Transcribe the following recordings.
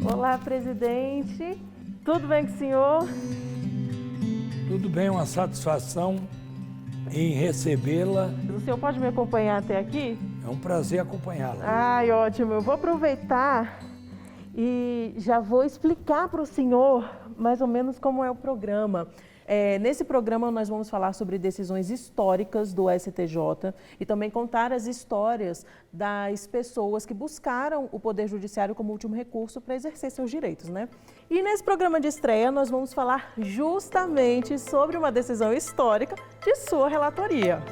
Olá, presidente. Tudo bem com o senhor? Tudo bem, uma satisfação em recebê-la. O senhor pode me acompanhar até aqui? É um prazer acompanhá-la. Ai, ótimo. Eu vou aproveitar e já vou explicar para o senhor mais ou menos como é o programa. Nesse programa nós vamos falar sobre decisões históricas do STJ e também contar as histórias das pessoas que buscaram o Poder Judiciário como último recurso para exercer seus direitos, né? E nesse programa de estreia nós vamos falar justamente sobre uma decisão histórica de sua relatoria.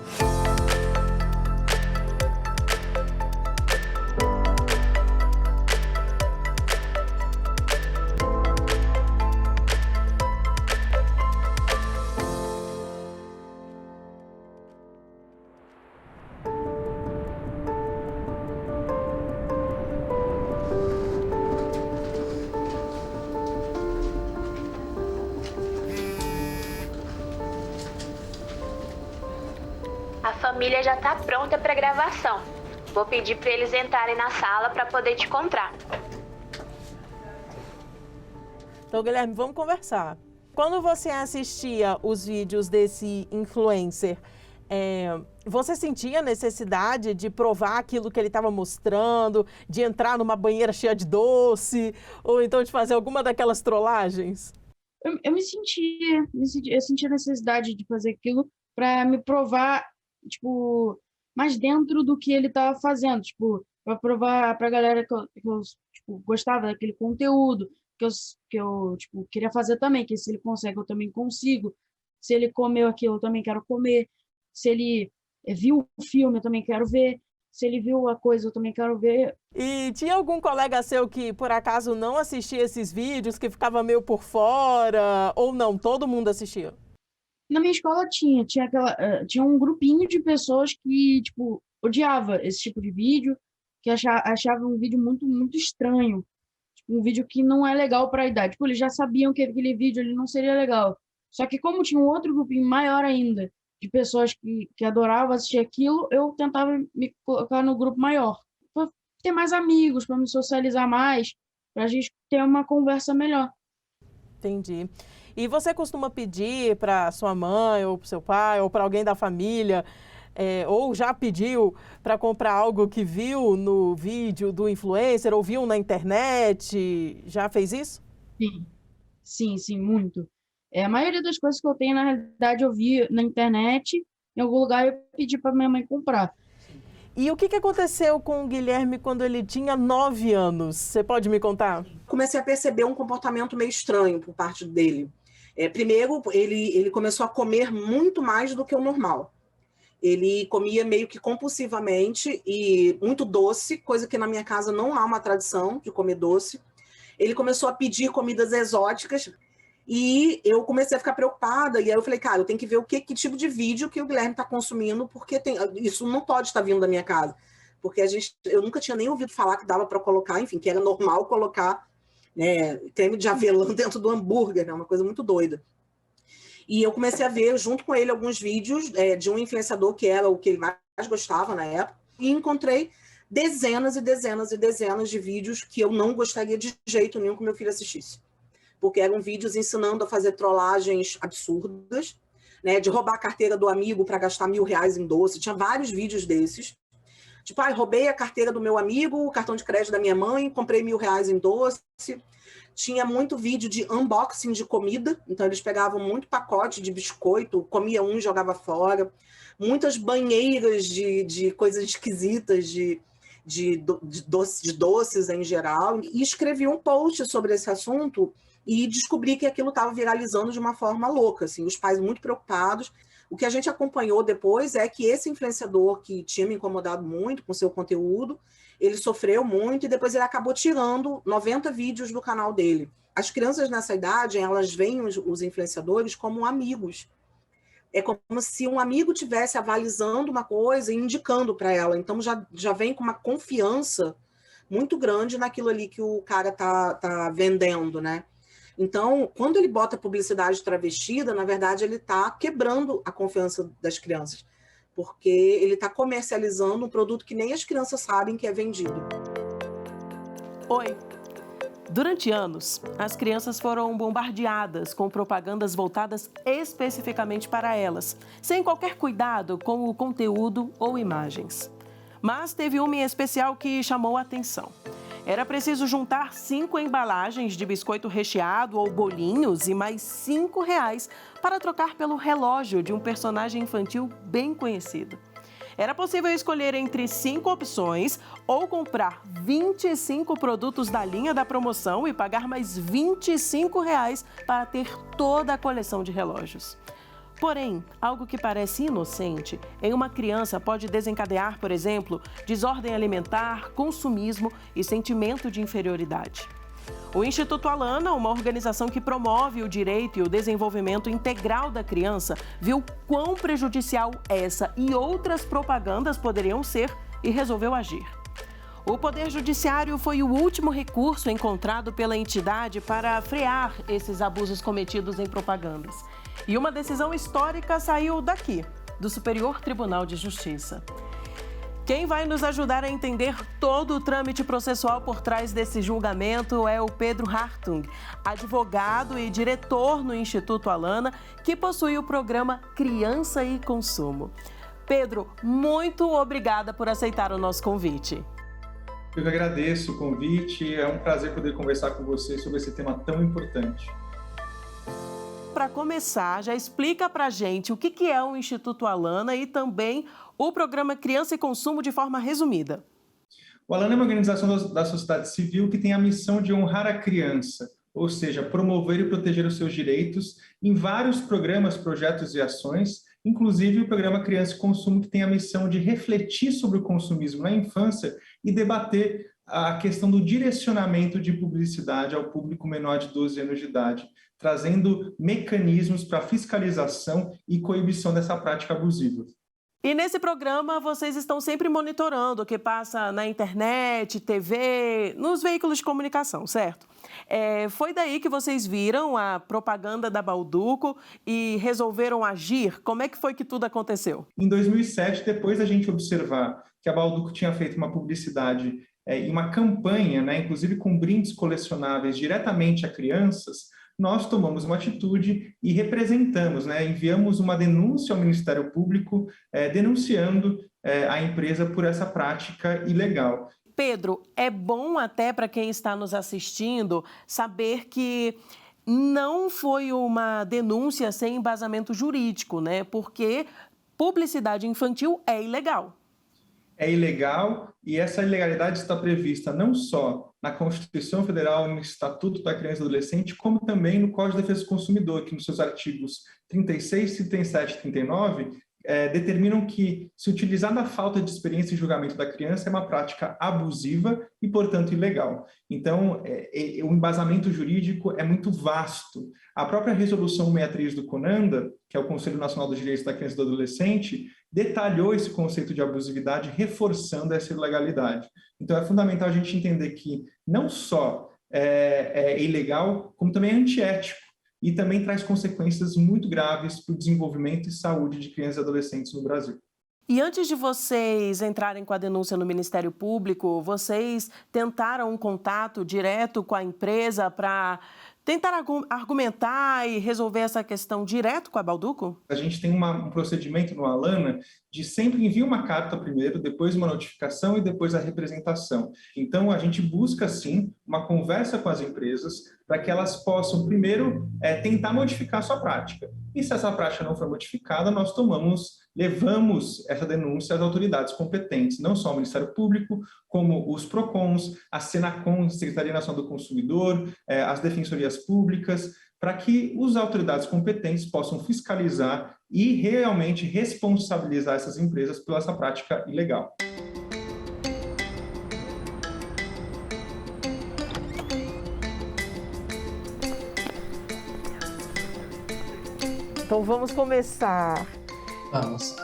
A família já tá pronta para gravação. Vou pedir para eles entrarem na sala para poder te encontrar. Então, Guilherme, vamos conversar. Quando você assistia os vídeos desse influencer, você sentia necessidade de provar aquilo que ele estava mostrando, de entrar numa banheira cheia de doce, ou então de fazer alguma daquelas trollagens? Eu eu sentia a necessidade de fazer aquilo para me provar, tipo, mais dentro do que ele estava fazendo, tipo, para provar para a galera que eu tipo, gostava daquele conteúdo, que eu tipo, queria fazer também, que se ele consegue, eu também consigo. Se ele comeu aquilo, eu também quero comer. Se ele viu o filme, eu também quero ver. Se ele viu a coisa, eu também quero ver. E tinha algum colega seu que, por acaso, não assistia esses vídeos, que ficava meio por fora, ou não? Todo mundo assistia? Na minha escola tinha um grupinho de pessoas que, tipo, odiava esse tipo de vídeo, que achava um vídeo muito, muito estranho. Tipo, um vídeo que não é legal para a idade. Tipo, eles já sabiam que aquele vídeo ele não seria legal. Só que como tinha um outro grupinho maior ainda, de pessoas que adoravam assistir aquilo, eu tentava me colocar no grupo maior. Para ter mais amigos, para me socializar mais, para a gente ter uma conversa melhor. Entendi. E você costuma pedir para sua mãe, ou para seu pai, ou para alguém da família, ou já pediu para comprar algo que viu no vídeo do influencer, ou viu na internet? Já fez isso? Sim, sim, muito. A maioria das coisas que eu tenho, na realidade, eu vi na internet, em algum lugar eu pedi para minha mãe comprar. E o que aconteceu com o Guilherme quando ele tinha 9 anos? Você pode me contar? Comecei a perceber um comportamento meio estranho por parte dele. Primeiro, ele começou a comer muito mais do que o normal. Ele comia meio que compulsivamente e muito doce, coisa que na minha casa não há uma tradição de comer doce. Ele começou a pedir comidas exóticas e eu comecei a ficar preocupada. E aí eu falei, cara, eu tenho que ver que tipo de vídeo que o Guilherme está consumindo, porque isso não pode estar vindo da minha casa. Porque eu nunca tinha nem ouvido falar que dava para colocar, enfim, que era normal colocar, né, creme de avelã dentro do hambúrguer, né, uma coisa muito doida. E eu comecei a ver, junto com ele, alguns vídeos de um influenciador que era o que ele mais gostava na época, e encontrei dezenas e dezenas e dezenas de vídeos que eu não gostaria de jeito nenhum que meu filho assistisse. Porque eram vídeos ensinando a fazer trollagens absurdas, né, de roubar a carteira do amigo para gastar R$1.000 em doce. Tinha vários vídeos desses. Tipo, roubei a carteira do meu amigo, o cartão de crédito da minha mãe, comprei R$1.000 em doce. Tinha muito vídeo de unboxing de comida, então eles pegavam muito pacote de biscoito, comia um e jogava fora. Muitas banheiras de coisas esquisitas, de doces em geral. E escrevi um post sobre esse assunto e descobri que aquilo estava viralizando de uma forma louca, assim, os pais muito preocupados. O que a gente acompanhou depois é que esse influenciador que tinha me incomodado muito com seu conteúdo, ele sofreu muito e depois ele acabou tirando 90 vídeos do canal dele. As crianças nessa idade, elas veem os influenciadores como amigos. É como se um amigo tivesse avalizando uma coisa e indicando para ela. Então já vem com uma confiança muito grande naquilo ali que o cara tá vendendo, né? Então, quando ele bota publicidade travestida, na verdade, ele está quebrando a confiança das crianças, porque ele está comercializando um produto que nem as crianças sabem que é vendido. Oi. Durante anos, as crianças foram bombardeadas com propagandas voltadas especificamente para elas, sem qualquer cuidado com o conteúdo ou imagens. Mas teve uma em especial que chamou a atenção. Era preciso juntar 5 embalagens de biscoito recheado ou bolinhos e mais R$ 5 para trocar pelo relógio de um personagem infantil bem conhecido. Era possível escolher entre 5 opções ou comprar 25 produtos da linha da promoção e pagar mais R$ 25 para ter toda a coleção de relógios. Porém, algo que parece inocente em uma criança pode desencadear, por exemplo, desordem alimentar, consumismo e sentimento de inferioridade. O Instituto Alana, uma organização que promove o direito e o desenvolvimento integral da criança, viu quão prejudicial essa e outras propagandas poderiam ser e resolveu agir. O Poder Judiciário foi o último recurso encontrado pela entidade para frear esses abusos cometidos em propagandas. E uma decisão histórica saiu daqui, do Superior Tribunal de Justiça. Quem vai nos ajudar a entender todo o trâmite processual por trás desse julgamento é o Pedro Hartung, advogado e diretor no Instituto Alana, que possui o programa Criança e Consumo. Pedro, muito obrigada por aceitar o nosso convite. Eu que agradeço o convite, é um prazer poder conversar com você sobre esse tema tão importante. Para começar, já explica para a gente o que é o Instituto Alana e também o programa Criança e Consumo de forma resumida. O Alana é uma organização da sociedade civil que tem a missão de honrar a criança, ou seja, promover e proteger os seus direitos em vários programas, projetos e ações, inclusive o programa Criança e Consumo, que tem a missão de refletir sobre o consumismo na infância e debater a questão do direcionamento de publicidade ao público menor de 12 anos de idade, trazendo mecanismos para fiscalização e coibição dessa prática abusiva. E nesse programa, vocês estão sempre monitorando o que passa na internet, TV, nos veículos de comunicação, certo? Foi daí que vocês viram a propaganda da Bauducco e resolveram agir? Como é que foi que tudo aconteceu? Em 2007, depois da gente observar que a Bauducco tinha feito uma publicidade e uma campanha, inclusive com brindes colecionáveis diretamente a crianças, nós tomamos uma atitude e representamos, enviamos uma denúncia ao Ministério Público denunciando a empresa por essa prática ilegal. Pedro, é bom até para quem está nos assistindo saber que não foi uma denúncia sem embasamento jurídico, porque publicidade infantil é ilegal. É ilegal e essa ilegalidade está prevista não só na Constituição Federal, no Estatuto da Criança e do Adolescente, como também no Código de Defesa do Consumidor, que nos seus artigos 36, 37 e 39 determinam que, se utilizada a falta de experiência e julgamento da criança, é uma prática abusiva e, portanto, ilegal. Então, o embasamento jurídico é muito vasto. A própria Resolução 63 do CONANDA, que é o Conselho Nacional dos Direitos da Criança e do Adolescente, detalhou esse conceito de abusividade, reforçando essa ilegalidade. Então, é fundamental a gente entender que não só é ilegal, como também é antiético e também traz consequências muito graves para o desenvolvimento e saúde de crianças e adolescentes no Brasil. E antes de vocês entrarem com a denúncia no Ministério Público, vocês tentaram um contato direto com a empresa para tentar argumentar e resolver essa questão direto com a Bauducco? A gente tem um procedimento no Alana de sempre enviar uma carta primeiro, depois uma notificação e depois a representação. Então, a gente busca, sim, uma conversa com as empresas para que elas possam, primeiro, tentar modificar a sua prática. E se essa prática não for modificada, nós levamos essa denúncia às autoridades competentes, não só ao Ministério Público, como os PROCONs, a Senacom, a Secretaria Nacional do Consumidor, as defensorias públicas, para que as autoridades competentes possam fiscalizar e realmente responsabilizar essas empresas pela essa prática ilegal. Então vamos começar. Vamos.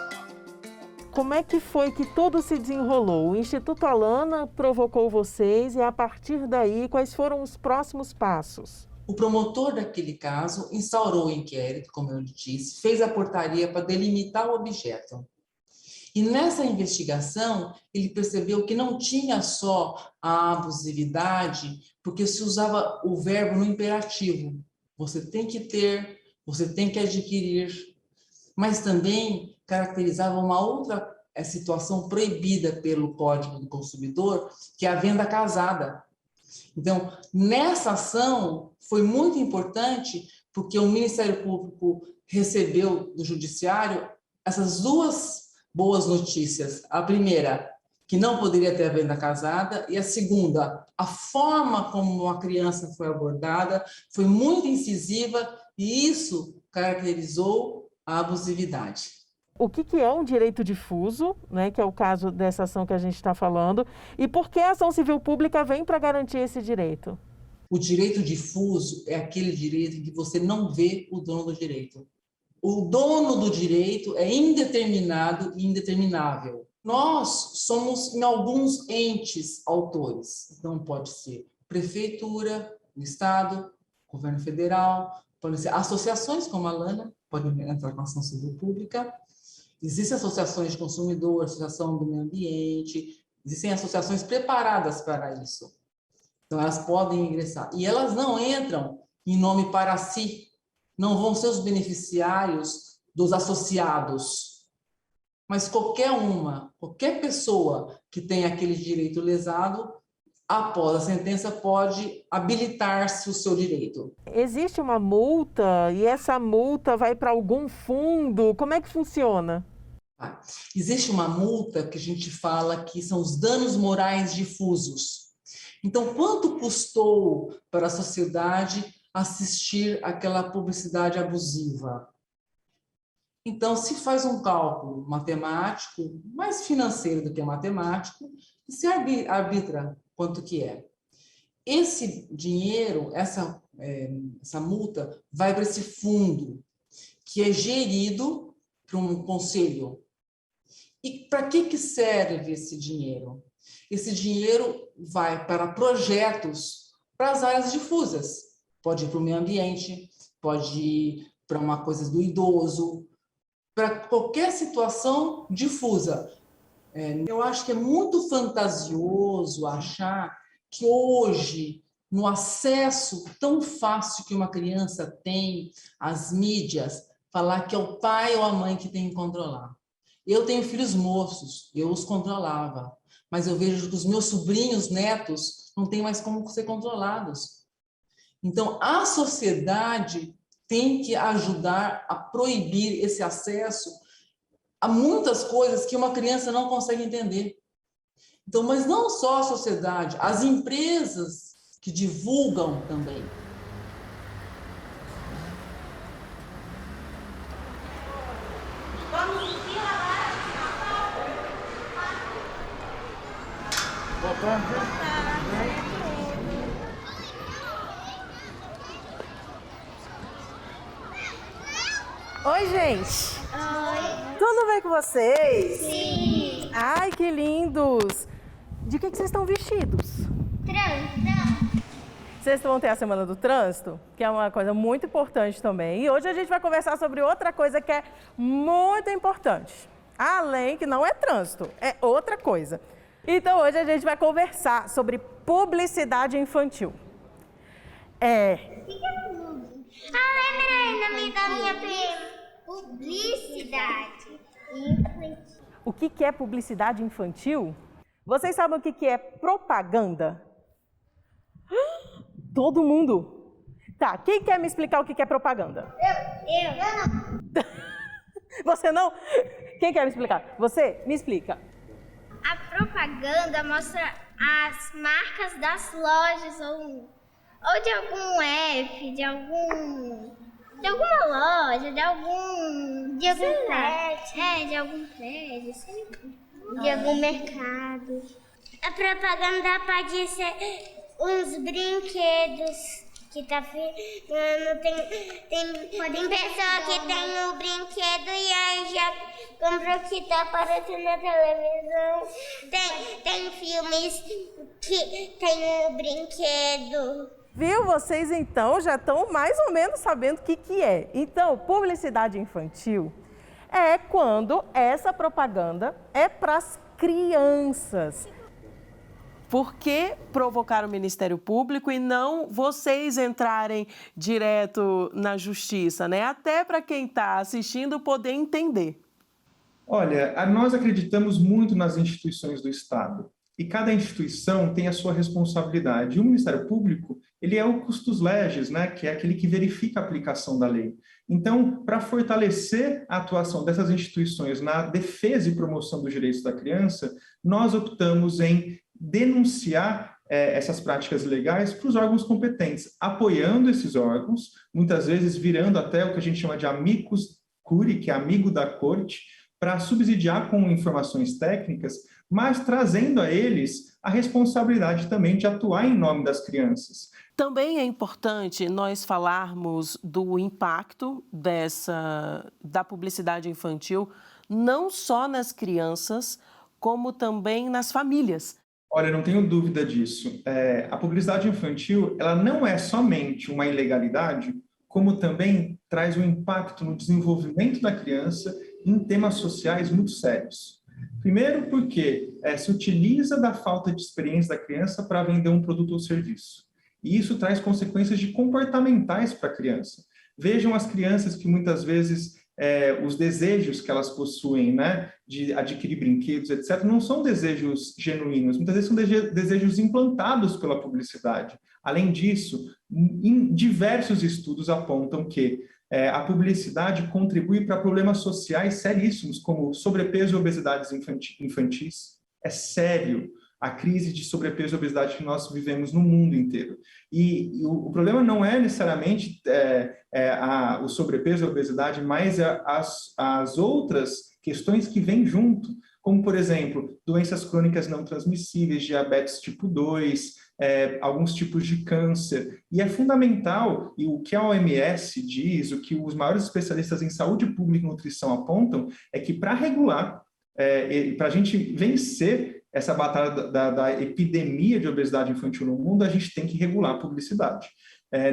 Como é que foi que tudo se desenrolou? O Instituto Alana provocou vocês e, a partir daí, quais foram os próximos passos? O promotor daquele caso instaurou o inquérito, como eu disse, fez a portaria para delimitar o objeto. E nessa investigação, ele percebeu que não tinha só a abusividade, porque se usava o verbo no imperativo. Você tem que ter, você tem que adquirir, mas também caracterizava uma outra situação proibida pelo Código do Consumidor, que é a venda casada. Então, nessa ação, foi muito importante, porque o Ministério Público recebeu do Judiciário essas duas boas notícias. A primeira, que não poderia ter a venda casada, e a segunda, a forma como a criança foi abordada foi muito incisiva, e isso caracterizou a abusividade. O que é um direito difuso, né, que é o caso dessa ação que a gente está falando, e por que a ação civil pública vem para garantir esse direito? O direito difuso é aquele direito em que você não vê o dono do direito. O dono do direito é indeterminado e indeterminável. Nós somos, em alguns entes, autores. Então, pode ser prefeitura, Estado, governo federal, podem ser associações como a Lana, podem entrar com ação civil pública. Existem associações de consumidor, associação do meio ambiente, existem associações preparadas para isso. Então, elas podem ingressar. E elas não entram em nome para si, não vão ser os beneficiários dos associados. Mas qualquer pessoa que tenha aquele direito lesado, após a sentença, pode habilitar-se o seu direito. Existe uma multa e essa multa vai para algum fundo? Como é que funciona? Existe uma multa que a gente fala que são os danos morais difusos. Então, quanto custou para a sociedade assistir aquela publicidade abusiva? Então, se faz um cálculo matemático, mais financeiro do que matemático, e se arbitra quanto que é. Esse dinheiro, essa multa, vai para esse fundo, que é gerido por um conselho. E para que serve esse dinheiro? Esse dinheiro vai para projetos para as áreas difusas. Pode ir para o meio ambiente, pode ir para uma coisa do idoso, para qualquer situação difusa. Eu acho que é muito fantasioso achar que hoje, no acesso tão fácil que uma criança tem às mídias, falar que é o pai ou a mãe que tem que controlar. Eu tenho filhos moços, eu os controlava, mas eu vejo que os meus sobrinhos, netos, não têm mais como ser controlados. Então, a sociedade tem que ajudar a proibir esse acesso a muitas coisas que uma criança não consegue entender. Então, mas não só a sociedade, as empresas que divulgam também. Oi, gente! Oi. Tudo bem com vocês? Sim. Ai, que lindos! De que vocês estão vestidos? Trânsito. Vocês vão ter a Semana do Trânsito, que é uma coisa muito importante também. E hoje a gente vai conversar sobre outra coisa que é muito importante. Além que não é trânsito, é outra coisa. Então hoje a gente vai conversar sobre publicidade infantil. Lembrei da minha prima. Publicidade infantil. O que é publicidade infantil? Vocês sabem o que é propaganda? Todo mundo? Tá, quem quer me explicar o que é propaganda? Eu não. Você não? Quem quer me explicar? Você? Me explica. A propaganda mostra as marcas das lojas ou de algum app, de alguma loja, de algum prédio. De algum prédio, sei lá. De algum mercado. A propaganda pode ser uns brinquedos que tá ficando. Tem pessoa que tem o brinquedo e aí já comprou que tá aparecendo na televisão. Tem filmes que tem o brinquedo. Viu? Vocês então já estão mais ou menos sabendo o que é. Então, publicidade infantil é quando essa propaganda é para as crianças. Por que provocar o Ministério Público e não vocês entrarem direto na justiça, né? Até para quem está assistindo poder entender. Olha, nós acreditamos muito nas instituições do Estado. E cada instituição tem a sua responsabilidade. E o Ministério Público, ele é o custos legis, né, que é aquele que verifica a aplicação da lei. Então, para fortalecer a atuação dessas instituições na defesa e promoção dos direitos da criança, nós optamos em denunciar essas práticas ilegais para os órgãos competentes, apoiando esses órgãos, muitas vezes virando até o que a gente chama de amicus curiae, que é amigo da corte, para subsidiar com informações técnicas, mas trazendo a eles a responsabilidade também de atuar em nome das crianças. Também é importante nós falarmos do impacto da publicidade infantil, não só nas crianças, como também nas famílias. Olha, não tenho dúvida disso. A publicidade infantil, ela não é somente uma ilegalidade, como também traz um impacto no desenvolvimento da criança em temas sociais muito sérios. Primeiro porque se utiliza da falta de experiência da criança para vender um produto ou serviço. E isso traz consequências comportamentais para a criança. Vejam as crianças que muitas vezes os desejos que elas possuem, né, de adquirir brinquedos, etc., não são desejos genuínos, muitas vezes são desejos implantados pela publicidade. Além disso, diversos estudos apontam que a publicidade contribui para problemas sociais seríssimos, como sobrepeso e obesidades infantis. É sério a crise de sobrepeso e obesidade que nós vivemos no mundo inteiro. E o problema não é necessariamente o sobrepeso e a obesidade, mas as outras questões que vêm junto, como, por exemplo, doenças crônicas não transmissíveis, diabetes tipo 2, alguns tipos de câncer. E é fundamental, e o que a OMS diz, o que os maiores especialistas em saúde pública e nutrição apontam, é que para regular, para a gente vencer essa batalha da epidemia de obesidade infantil no mundo, a gente tem que regular a publicidade.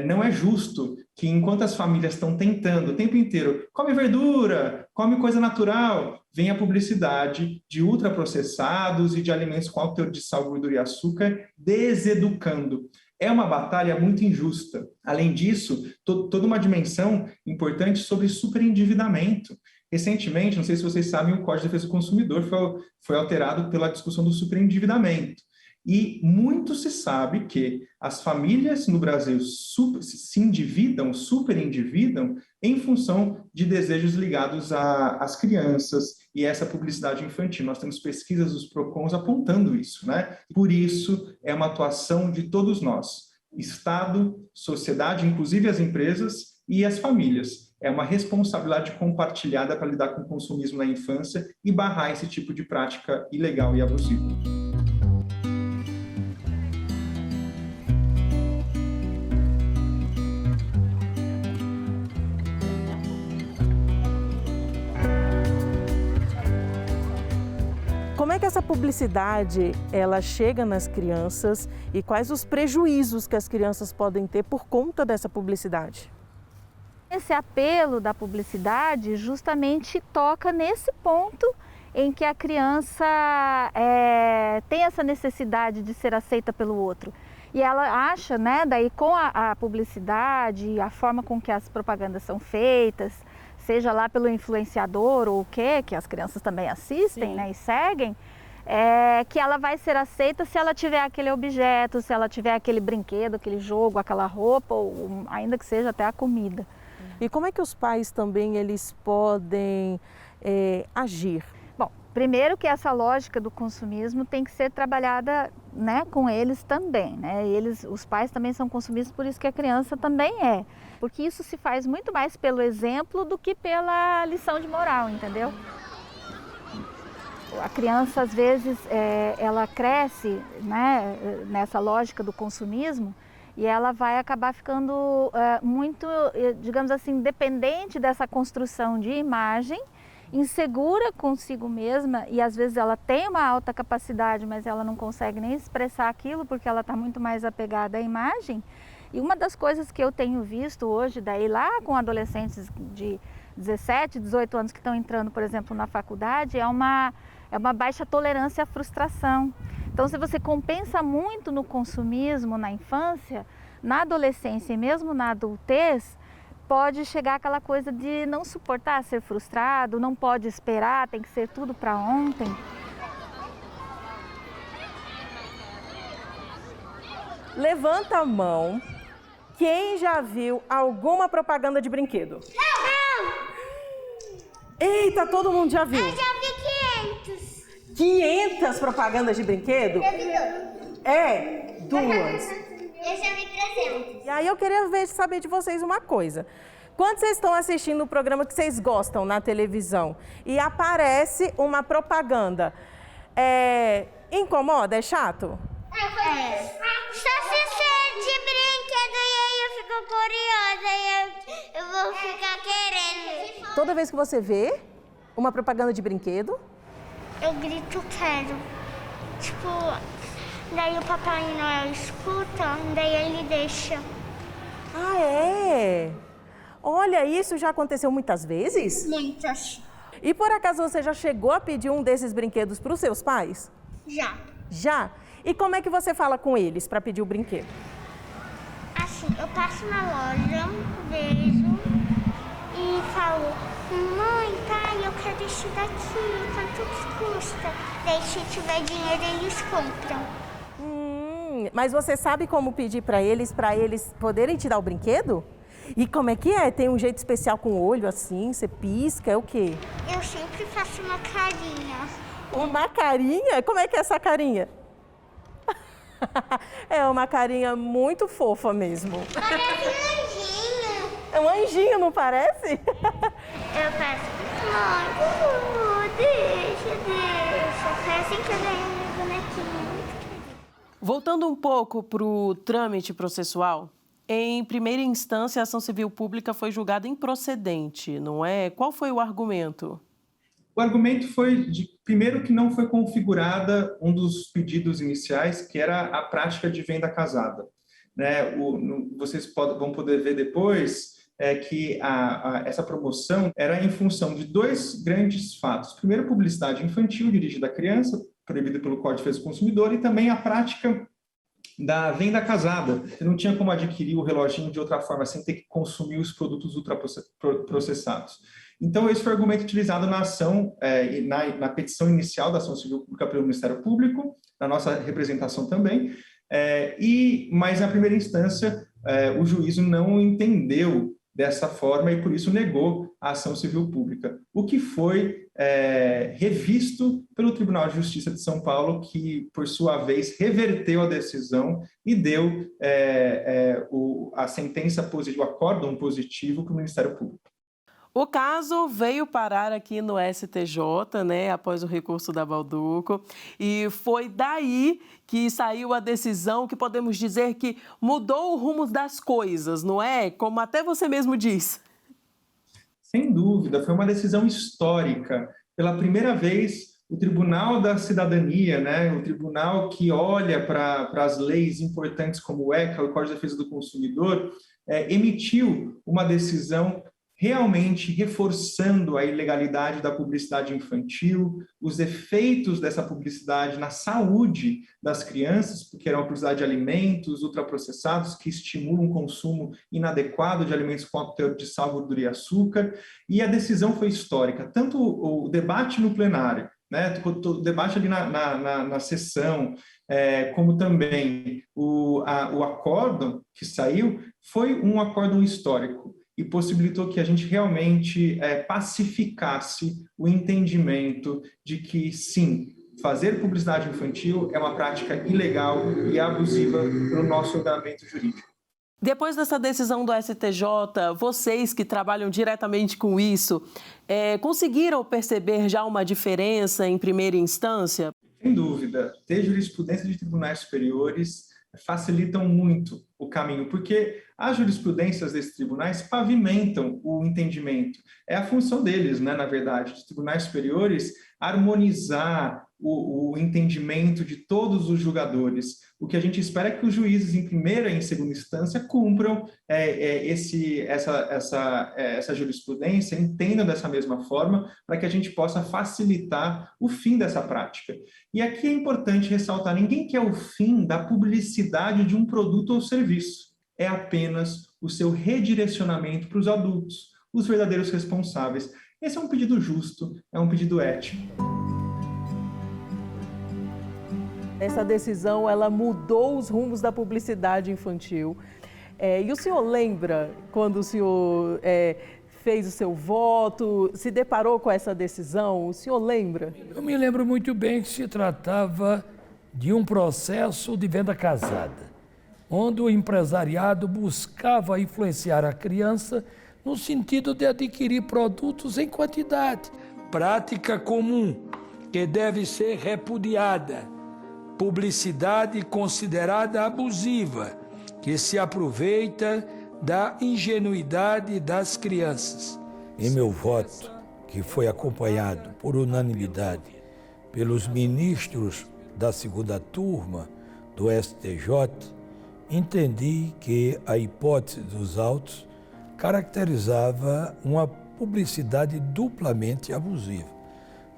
Não é justo que, enquanto as famílias estão tentando o tempo inteiro, come verdura, come coisa natural, vem a publicidade de ultraprocessados e de alimentos com alto teor de sal, gordura e açúcar, deseducando. É uma batalha muito injusta. Além disso, toda uma dimensão importante sobre superendividamento. Recentemente, não sei se vocês sabem, o Código de Defesa do Consumidor foi alterado pela discussão do superendividamento. E muito se sabe que as famílias no Brasil se endividam, superendividam, em função de desejos ligados às crianças e essa publicidade infantil. Nós temos pesquisas dos PROCONs apontando isso, né? Por isso, é uma atuação de todos nós, Estado, sociedade, inclusive as empresas e as famílias. É uma responsabilidade compartilhada para lidar com o consumismo na infância e barrar esse tipo de prática ilegal e abusiva. Como é que essa publicidade ela chega nas crianças e quais os prejuízos que as crianças podem ter por conta dessa publicidade? Esse apelo da publicidade justamente toca nesse ponto em que a criança tem essa necessidade de ser aceita pelo outro. E ela acha, né, daí com a publicidade, a forma com que as propagandas são feitas, seja lá pelo influenciador ou o que as crianças também assistem, né, e seguem, que ela vai ser aceita se ela tiver aquele objeto, se ela tiver aquele brinquedo, aquele jogo, aquela roupa, ou ainda que seja até a comida. E como é que os pais também eles podem agir? Bom, primeiro que essa lógica do consumismo tem que ser trabalhada, né, com eles também, né? Os pais também são consumistas, por isso que a criança também é. Porque isso se faz muito mais pelo exemplo do que pela lição de moral, entendeu? A criança, às vezes, ela cresce, né, nessa lógica do consumismo e ela vai acabar ficando muito, digamos assim, dependente dessa construção de imagem, insegura consigo mesma e às vezes ela tem uma alta capacidade, mas ela não consegue nem expressar aquilo porque ela está muito mais apegada à imagem. E uma das coisas que eu tenho visto hoje, daí lá com adolescentes de 17, 18 anos que estão entrando, por exemplo, na faculdade, é uma baixa tolerância à frustração. Então, se você compensa muito no consumismo na infância, na adolescência e mesmo na adultez, pode chegar aquela coisa de não suportar ser frustrado, não pode esperar, tem que ser tudo para ontem. Levanta a mão quem já viu alguma propaganda de brinquedo. Eita, todo mundo já viu. Eu já vi 500. 500 propagandas de brinquedo? Eu vi 2. É, 2. Eu já vi 300. E aí eu queria saber de vocês uma coisa. Quando vocês estão assistindo o programa que vocês gostam na televisão e aparece uma propaganda, incomoda? É chato? Só se ser de brinquedo e aí eu fico curiosa e eu vou ficar querendo. Toda vez que você vê uma propaganda de brinquedo, Eu grito quero. Tipo, daí o Papai Noel escuta, daí ele deixa. ah, é? Olha, isso já aconteceu muitas vezes? Muitas. E por acaso você já chegou a pedir um desses brinquedos para os seus pais? Já. Já? E como é que você fala com eles para pedir o brinquedo? Assim, eu passo na loja, vejo e falo, mãe, pai, eu quero isso daqui, quanto que custa? Daí se tiver dinheiro eles compram. Mas você sabe como pedir para eles poderem te dar o brinquedo? E como é que é? Tem um jeito especial com o olho assim, você pisca, é o quê? Eu sempre faço uma carinha. Uma carinha? Como é que é essa carinha? É uma carinha muito fofa mesmo. Parece um anjinho. É um anjinho, não parece? Eu faço, mãe, deixa. Foi assim que eu ganhei meu bonequinho. Voltando um pouco para o trâmite processual, em primeira instância, a ação civil pública foi julgada improcedente, não é? Qual foi o argumento? O argumento foi, primeiro, que não foi configurada um dos pedidos iniciais, que era a prática de venda casada. Né? Vocês vão poder ver depois que essa promoção era em função de 2 grandes fatos. Primeiro, publicidade infantil dirigida à criança, proibida pelo Código de Defesa do Consumidor, e também a prática da venda casada. Você não tinha como adquirir o reloginho de outra forma, sem ter que consumir os produtos ultraprocessados. Então, esse foi o argumento utilizado na ação, na petição inicial da ação civil pública pelo Ministério Público, na nossa representação também, mas na primeira instância o juízo não entendeu dessa forma e por isso negou a ação civil pública, o que foi revisto pelo Tribunal de Justiça de São Paulo, que por sua vez reverteu a decisão e deu a sentença positiva, o acórdão positivo para o Ministério Público. O caso veio parar aqui no STJ, né, após o recurso da Bauducco, e foi daí que saiu a decisão que podemos dizer que mudou o rumo das coisas, não é? Como até você mesmo diz. Sem dúvida, foi uma decisão histórica. Pela primeira vez, o Tribunal da Cidadania, né, o tribunal que olha para as leis importantes como o ECA, o Código de Defesa do Consumidor, emitiu uma decisão realmente reforçando a ilegalidade da publicidade infantil, os efeitos dessa publicidade na saúde das crianças, porque era uma publicidade de alimentos ultraprocessados que estimulam o consumo inadequado de alimentos com alto teor de sal, gordura e açúcar, e a decisão foi histórica. Tanto o debate no plenário, né, o debate ali na sessão, como também o acórdão que saiu, foi um acórdão histórico e possibilitou que a gente realmente pacificasse o entendimento de que, sim, fazer publicidade infantil é uma prática ilegal e abusiva para o nosso ordenamento jurídico. Depois dessa decisão do STJ, vocês que trabalham diretamente com isso, conseguiram perceber já uma diferença em primeira instância? Sem dúvida. Ter jurisprudência de tribunais superiores facilitam muito o caminho, porque as jurisprudências desses tribunais pavimentam o entendimento. É a função deles, né, na verdade. Os tribunais superiores harmonizar o entendimento de todos os julgadores. O que a gente espera é que os juízes, em primeira e em segunda instância, cumpram essa jurisprudência, entendam dessa mesma forma, para que a gente possa facilitar o fim dessa prática. E aqui é importante ressaltar, ninguém quer o fim da publicidade de um produto ou serviço. É apenas o seu redirecionamento para os adultos, os verdadeiros responsáveis. Esse é um pedido justo, é um pedido ético. Essa decisão, ela mudou os rumos da publicidade infantil. E o senhor lembra quando o senhor fez o seu voto, se deparou com essa decisão? O senhor lembra? Eu me lembro muito bem que se tratava de um processo de venda casada, onde o empresariado buscava influenciar a criança no sentido de adquirir produtos em quantidade. Prática comum que deve ser repudiada. Publicidade considerada abusiva, que se aproveita da ingenuidade das crianças. Em meu voto, que foi acompanhado por unanimidade pelos ministros da segunda turma do STJ, entendi que a hipótese dos autos caracterizava uma publicidade duplamente abusiva.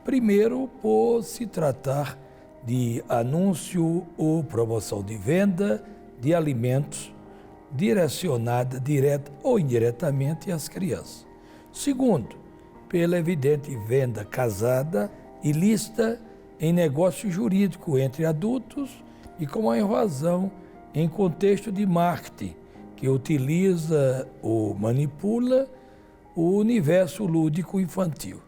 Primeiro, por se tratar de anúncio ou promoção de venda de alimentos direcionada direta ou indiretamente às crianças. Segundo, pela evidente venda casada ilícita em negócio jurídico entre adultos e com a invasão em contexto de marketing que utiliza ou manipula o universo lúdico infantil.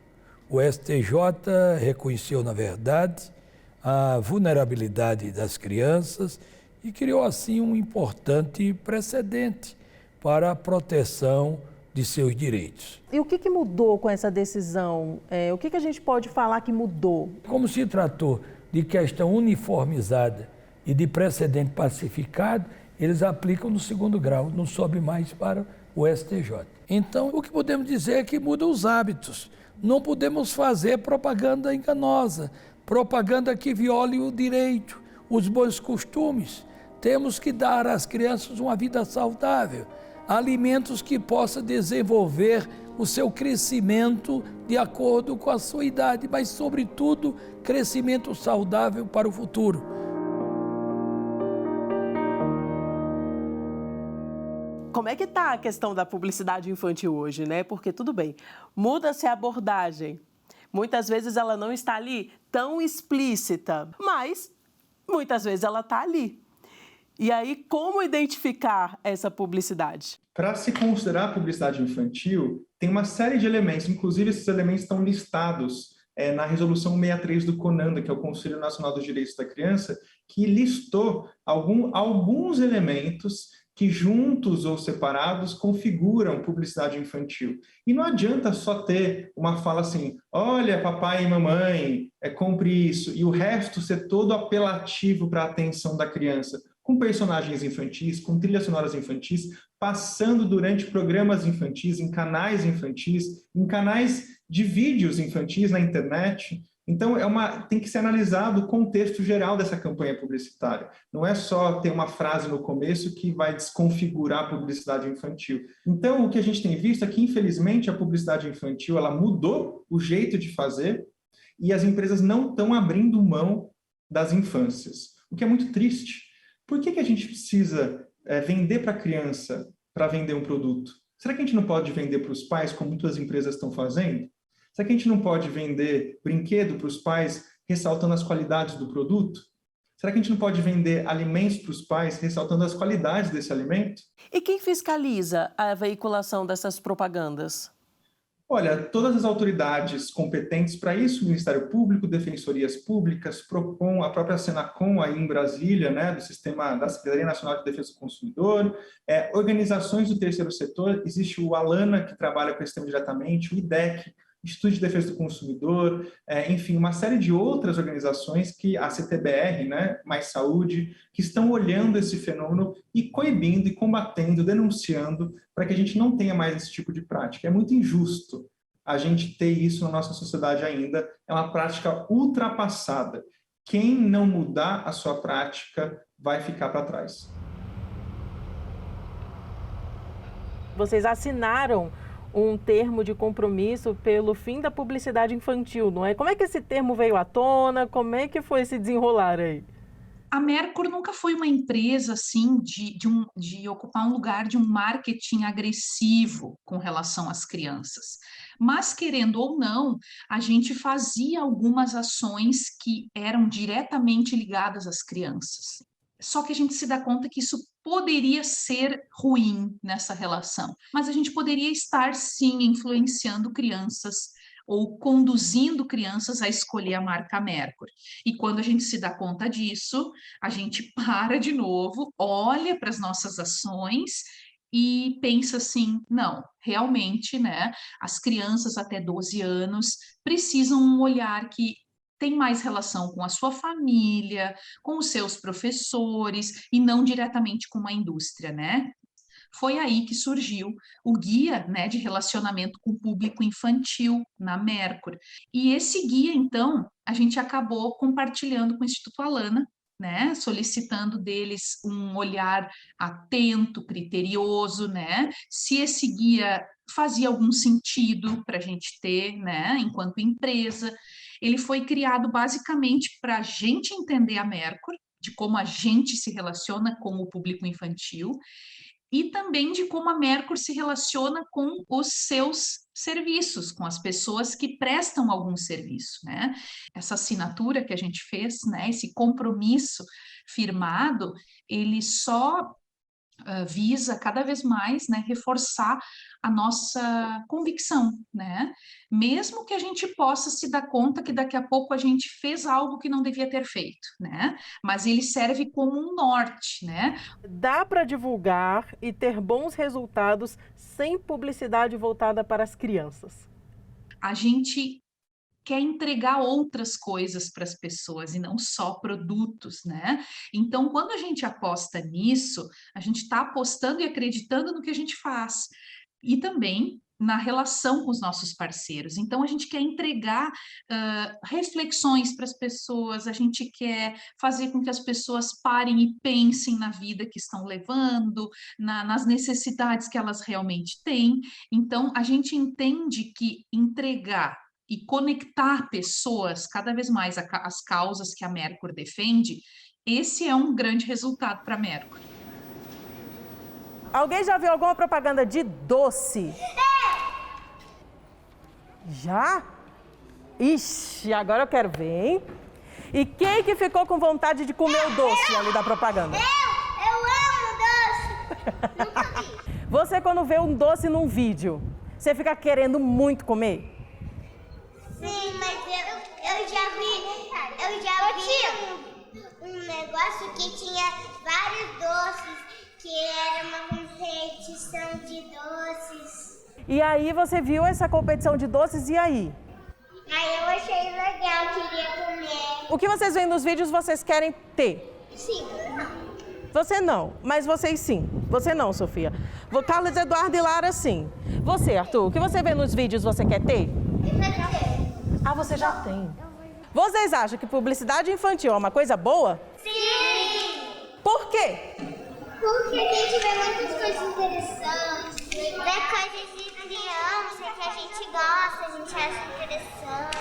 O STJ reconheceu, na verdade, a vulnerabilidade das crianças e criou assim um importante precedente para a proteção de seus direitos. E o que mudou com essa decisão? O que a gente pode falar que mudou? Como se tratou de questão uniformizada e de precedente pacificado, eles aplicam no segundo grau, não sobe mais para o STJ. Então, o que podemos dizer é que muda os hábitos. Não podemos fazer propaganda enganosa, propaganda que viole o direito, os bons costumes. Temos que dar às crianças uma vida saudável, alimentos que possam desenvolver o seu crescimento de acordo com a sua idade, mas, sobretudo, crescimento saudável para o futuro. Como é que está a questão da publicidade infantil hoje, né? Porque, tudo bem, muda-se a abordagem. Muitas vezes ela não está ali tão explícita, mas muitas vezes ela está ali. E aí, como identificar essa publicidade? Para se considerar publicidade infantil, tem uma série de elementos, inclusive esses elementos estão listados na Resolução 63 do CONANDA, que é o Conselho Nacional dos Direitos da Criança, que listou alguns elementos que juntos ou separados configuram publicidade infantil. E não adianta só ter uma fala assim, olha, papai e mamãe, compre isso, e o resto ser todo apelativo para a atenção da criança, com personagens infantis, com trilhas sonoras infantis, passando durante programas infantis, em canais infantis, em canais de vídeos infantis na internet. Então, tem que ser analisado o contexto geral dessa campanha publicitária. Não é só ter uma frase no começo que vai desconfigurar a publicidade infantil. Então, o que a gente tem visto é que, infelizmente, a publicidade infantil ela mudou o jeito de fazer e as empresas não estão abrindo mão das infâncias, o que é muito triste. Por que a gente precisa vender para a criança para vender um produto? Será que a gente não pode vender para os pais, como muitas empresas estão fazendo? Será que a gente não pode vender brinquedo para os pais, ressaltando as qualidades do produto? Será que a gente não pode vender alimentos para os pais, ressaltando as qualidades desse alimento? E quem fiscaliza a veiculação dessas propagandas? Olha, todas as autoridades competentes para isso, o Ministério Público, Defensorias Públicas, Procon, a própria Senacom aí em Brasília, né, do Sistema da Secretaria Nacional de Defesa do Consumidor, organizações do terceiro setor, existe o ALANA, que trabalha com esse tema diretamente, o IDEC, Instituto de Defesa do Consumidor, enfim, uma série de outras organizações, que a CTBR, né, Mais Saúde, que estão olhando esse fenômeno e coibindo e combatendo, denunciando, para que a gente não tenha mais esse tipo de prática. É muito injusto a gente ter isso na nossa sociedade ainda. É uma prática ultrapassada. Quem não mudar a sua prática vai ficar para trás. Vocês assinaram um termo de compromisso pelo fim da publicidade infantil, não é? Como é que esse termo veio à tona? Como é que foi esse desenrolar aí? A Mercur nunca foi uma empresa assim de ocupar um lugar de um marketing agressivo com relação às crianças. Mas, querendo ou não, a gente fazia algumas ações que eram diretamente ligadas às crianças. Só que a gente se dá conta que isso poderia ser ruim nessa relação, mas a gente poderia estar, sim, influenciando crianças ou conduzindo crianças a escolher a marca Mercur. E quando a gente se dá conta disso, a gente para de novo, olha para as nossas ações e pensa assim, não, realmente, né, as crianças até 12 anos precisam um olhar que tem mais relação com a sua família, com os seus professores e não diretamente com uma indústria, né? Foi aí que surgiu o guia, né, de relacionamento com o público infantil na Mercur. E esse guia, então, a gente acabou compartilhando com o Instituto Alana, né, solicitando deles um olhar atento, criterioso, né, se esse guia fazia algum sentido para a gente ter, né, enquanto empresa. Ele foi criado basicamente para a gente entender a Mercur, de como a gente se relaciona com o público infantil, e também de como a Mercur se relaciona com os seus serviços, com as pessoas que prestam algum serviço, né? Essa assinatura que a gente fez, né, esse compromisso firmado, ele só visa cada vez mais, né, reforçar a nossa convicção, né? Mesmo que a gente possa se dar conta que daqui a pouco a gente fez algo que não devia ter feito, né? Mas ele serve como um norte, né? Dá para divulgar e ter bons resultados sem publicidade voltada para as crianças? A gente quer entregar outras coisas para as pessoas e não só produtos, né? Então, quando a gente aposta nisso, a gente está apostando e acreditando no que a gente faz. E também na relação com os nossos parceiros. Então, a gente quer entregar reflexões para as pessoas, a gente quer fazer com que as pessoas parem e pensem na vida que estão levando, nas necessidades que elas realmente têm. Então, a gente entende que entregar e conectar pessoas cada vez mais às causas que a Mercur defende, esse é um grande resultado para a Mercur. Alguém já viu alguma propaganda de doce? Já? Ixi, agora eu quero ver, hein? E quem que ficou com vontade de comer o doce ali da propaganda? Eu amo doce! Nunca vi. Você, quando vê um doce num vídeo, você fica querendo muito comer? Sim, mas eu já vi um negócio que tinha vários doces, que era uma competição de doces. E aí você viu essa competição de doces e aí? Aí eu achei legal, queria comer. O que vocês veem nos vídeos vocês querem ter? Sim. Você não, mas vocês sim. Você não, Sofia. Carlos Eduardo e Lara sim. Você, Arthur, o que você vê nos vídeos você quer ter? Eu quero ter. Ah, você já tem. Vocês acham que publicidade infantil é uma coisa boa? Sim! Por quê? Porque a gente vê muitas coisas interessantes, vê coisas de criança que a gente gosta, a gente acha interessante.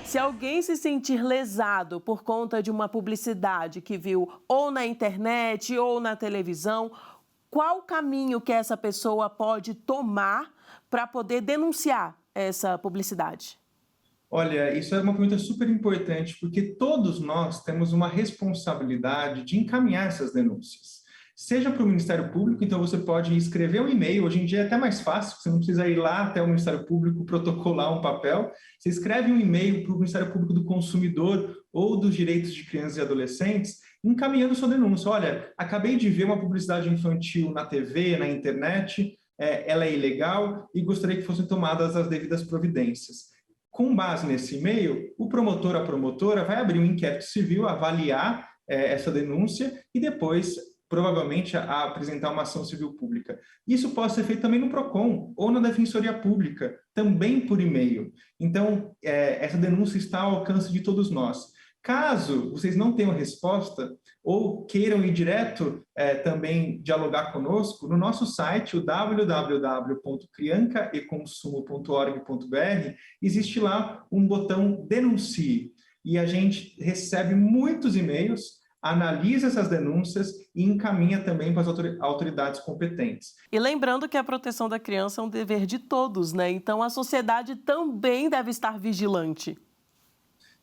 Se alguém se sentir lesado por conta de uma publicidade que viu ou na internet ou na televisão, qual caminho que essa pessoa pode tomar para poder denunciar essa publicidade? Olha, isso é uma pergunta super importante, porque todos nós temos uma responsabilidade de encaminhar essas denúncias. Seja para o Ministério Público, então você pode escrever um e-mail, hoje em dia é até mais fácil, você não precisa ir lá até o Ministério Público protocolar um papel, você escreve um e-mail para o Ministério Público do Consumidor ou dos Direitos de Crianças e Adolescentes, encaminhando sua denúncia. Olha, acabei de ver uma publicidade infantil na TV, na internet, ela é ilegal e gostaria que fossem tomadas as devidas providências. Com base nesse e-mail, o promotor, a promotora, vai abrir um inquérito civil, avaliar essa denúncia e depois provavelmente a apresentar uma ação civil pública. Isso pode ser feito também no PROCON ou na Defensoria Pública, também por e-mail. Então, essa denúncia está ao alcance de todos nós. Caso vocês não tenham resposta ou queiram ir direto também dialogar conosco, no nosso site, o www.criancaeconsumo.org.br, existe lá um botão Denuncie. E a gente recebe muitos e-mails, analisa essas denúncias e encaminha também para as autoridades competentes. E lembrando que a proteção da criança é um dever de todos, né? Então a sociedade também deve estar vigilante.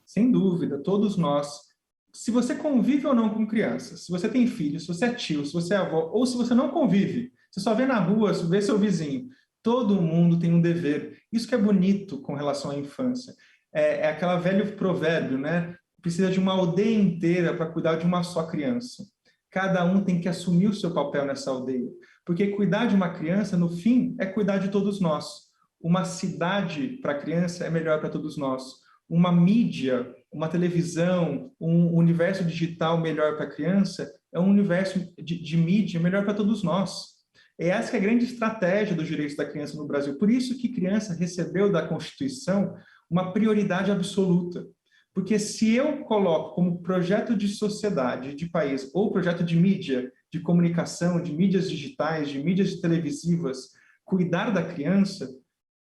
Sem dúvida, todos nós. Se você convive ou não com crianças, se você tem filhos, se você é tio, se você é avó, ou se você não convive, você só vê na rua, vê seu vizinho, todo mundo tem um dever. Isso que é bonito com relação à infância. É aquele velho provérbio, né? Precisa de uma aldeia inteira para cuidar de uma só criança. Cada um tem que assumir o seu papel nessa aldeia. Porque cuidar de uma criança, no fim, é cuidar de todos nós. Uma cidade para a criança é melhor para todos nós. Uma mídia, uma televisão, um universo digital melhor para a criança é um universo de mídia melhor para todos nós. É essa que é a grande estratégia dos direitos da criança no Brasil. Por isso que criança recebeu da Constituição uma prioridade absoluta. Porque se eu coloco como projeto de sociedade, de país, ou projeto de mídia, de comunicação, de mídias digitais, de mídias televisivas, cuidar da criança,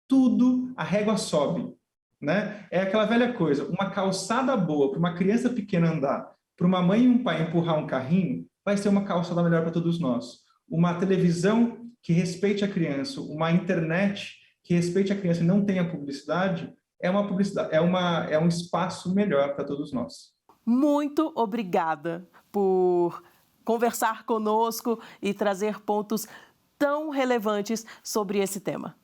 tudo, a régua sobe. Né? É aquela velha coisa, uma calçada boa para uma criança pequena andar, para uma mãe e um pai empurrar um carrinho, vai ser uma calçada melhor para todos nós. Uma televisão que respeite a criança, uma internet que respeite a criança e não tenha publicidade, é um espaço melhor para todos nós. Muito obrigada por conversar conosco e trazer pontos tão relevantes sobre esse tema.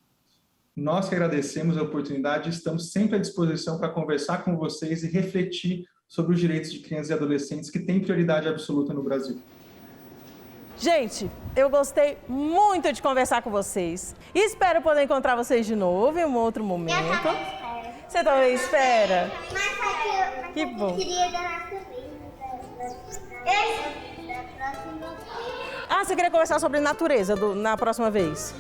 Nós que agradecemos a oportunidade, estamos sempre à disposição para conversar com vocês e refletir sobre os direitos de crianças e adolescentes que têm prioridade absoluta no Brasil. Gente, eu gostei muito de conversar com vocês. Espero poder encontrar vocês de novo em um outro momento. Eu também espero. Você também espera? Mas que bom. Eu queria dar Você queria conversar sobre natureza na próxima vez?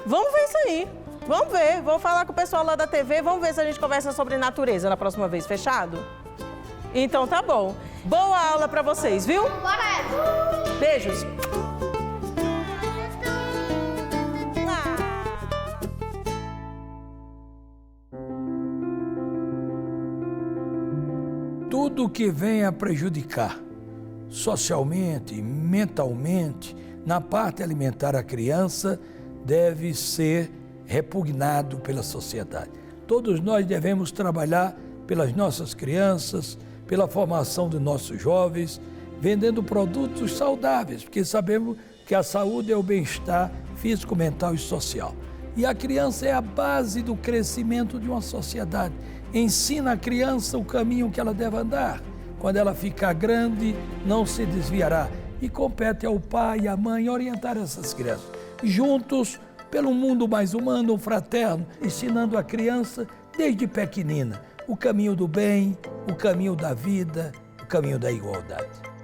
Vamos ver isso aí. Vamos ver. Vou falar com o pessoal lá da TV. Vamos ver se a gente conversa sobre natureza na próxima vez. Fechado? Então tá bom. Boa aula pra vocês, viu? Bora! Beijos. Tudo que venha prejudicar socialmente, mentalmente, na parte alimentar a criança, deve ser repugnado pela sociedade. Todos nós devemos trabalhar pelas nossas crianças, pela formação dos nossos jovens, vendendo produtos saudáveis, porque sabemos que a saúde é o bem-estar físico, mental e social. E a criança é a base do crescimento de uma sociedade. Ensina a criança o caminho que ela deve andar. Quando ela ficar grande, não se desviará. E compete ao pai e à mãe orientar essas crianças. Juntos, pelo mundo mais humano, fraterno, ensinando a criança, desde pequenina, o caminho do bem, o caminho da vida, o caminho da igualdade.